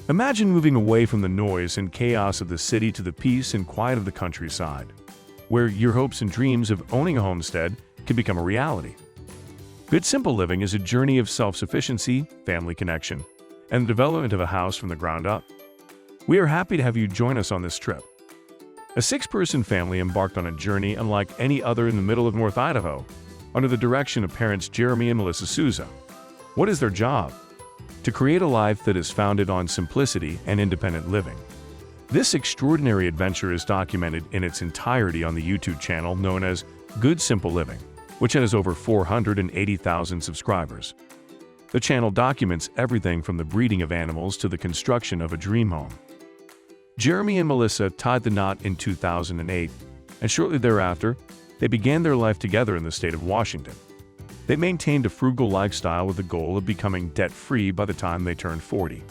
Imagine moving away from the noise and chaos of the city to the peace and quiet of the countryside, where your hopes and dreams of owning a homestead can become a reality. Good Simple Living is a journey of self-sufficiency, family connection, and the development of a house from the ground up. We are happy to have you join us on this trip. A 6-person family embarked on a journey unlike any other in the middle of North Idaho, under the direction of parents Jeremy and Melissa Souza. What is their job? To create a life that is founded on simplicity and independent living. This extraordinary adventure is documented in its entirety on the YouTube channel known as Good Simple Living, which has over 480,000 subscribers. The channel documents everything from the breeding of animals to the construction of a dream home. Jeremy and Melissa tied the knot in 2008, and shortly thereafter, they began their life together in the state of Washington. They maintained a frugal lifestyle with the goal of becoming debt-free by the time they turned 40.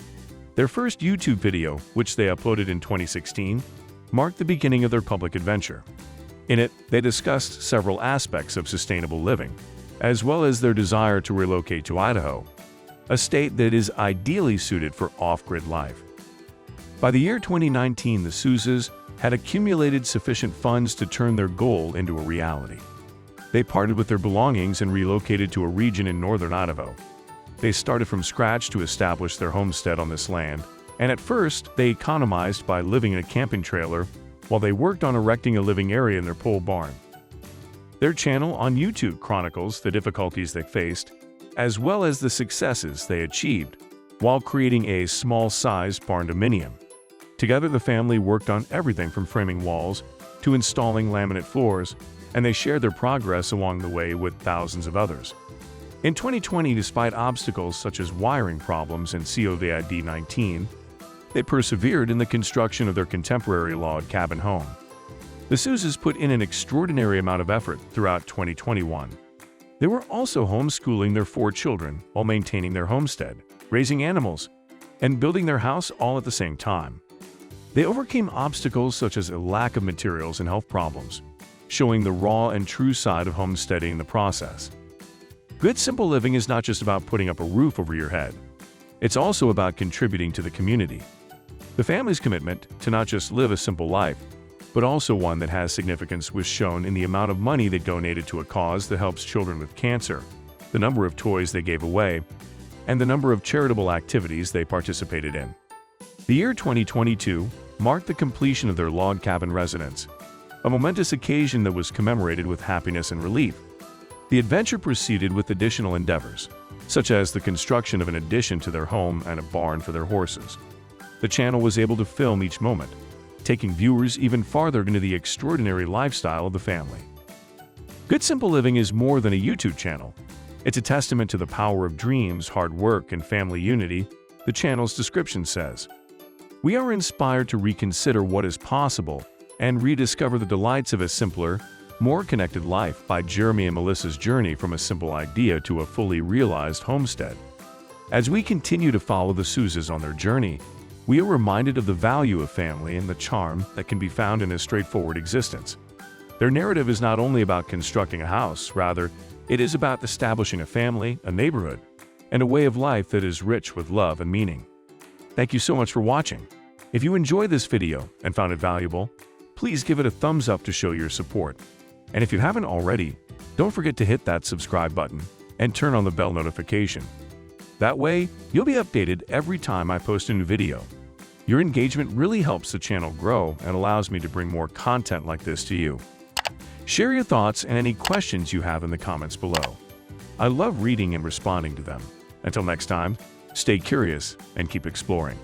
Their first YouTube video, which they uploaded in 2016, marked the beginning of their public adventure. In it, they discussed several aspects of sustainable living, as well as their desire to relocate to Idaho, a state that is ideally suited for off-grid life. By the year 2019, the Souzas had accumulated sufficient funds to turn their goal into a reality. They parted with their belongings and relocated to a region in northern Idaho. They started from scratch to establish their homestead on this land, and at first, they economized by living in a camping trailer while they worked on erecting a living area in their pole barn. Their channel on YouTube chronicles the difficulties they faced, as well as the successes they achieved, while creating a small-sized barn dominium. Together, the family worked on everything from framing walls to installing laminate floors, and they shared their progress along the way with thousands of others. In 2020, despite obstacles such as wiring problems and COVID-19, they persevered in the construction of their contemporary log cabin home. The Souzas put in an extraordinary amount of effort throughout 2021. They were also homeschooling their 4 children while maintaining their homestead, raising animals, and building their house all at the same time. They overcame obstacles such as a lack of materials and health problems, showing the raw and true side of homesteading in the process. Good Simple Living is not just about putting up a roof over your head. It's also about contributing to the community. The family's commitment to not just live a simple life, but also one that has significance was shown in the amount of money they donated to a cause that helps children with cancer, the number of toys they gave away, and the number of charitable activities they participated in. The year 2022 marked the completion of their log cabin residence, a momentous occasion that was commemorated with happiness and relief. The adventure proceeded with additional endeavors, such as the construction of an addition to their home and a barn for their horses. The channel was able to film each moment, taking viewers even farther into the extraordinary lifestyle of the family. Good Simple Living is more than a YouTube channel. It's a testament to the power of dreams, hard work, and family unity, the channel's description says. We are inspired to reconsider what is possible and rediscover the delights of a simpler, more connected life by Jeremy and Melissa's journey from a simple idea to a fully realized homestead. As we continue to follow the Souzas on their journey, we are reminded of the value of family and the charm that can be found in a straightforward existence. Their narrative is not only about constructing a house, rather, it is about establishing a family, a neighborhood, and a way of life that is rich with love and meaning. Thank you so much for watching. If you enjoyed this video and found it valuable, please give it a thumbs up to show your support. And if you haven't already, don't forget to hit that subscribe button and turn on the bell notification. That way, you'll be updated every time I post a new video. Your engagement really helps the channel grow and allows me to bring more content like this to you. Share your thoughts and any questions you have in the comments below. I love reading and responding to them. Until next time, stay curious and keep exploring.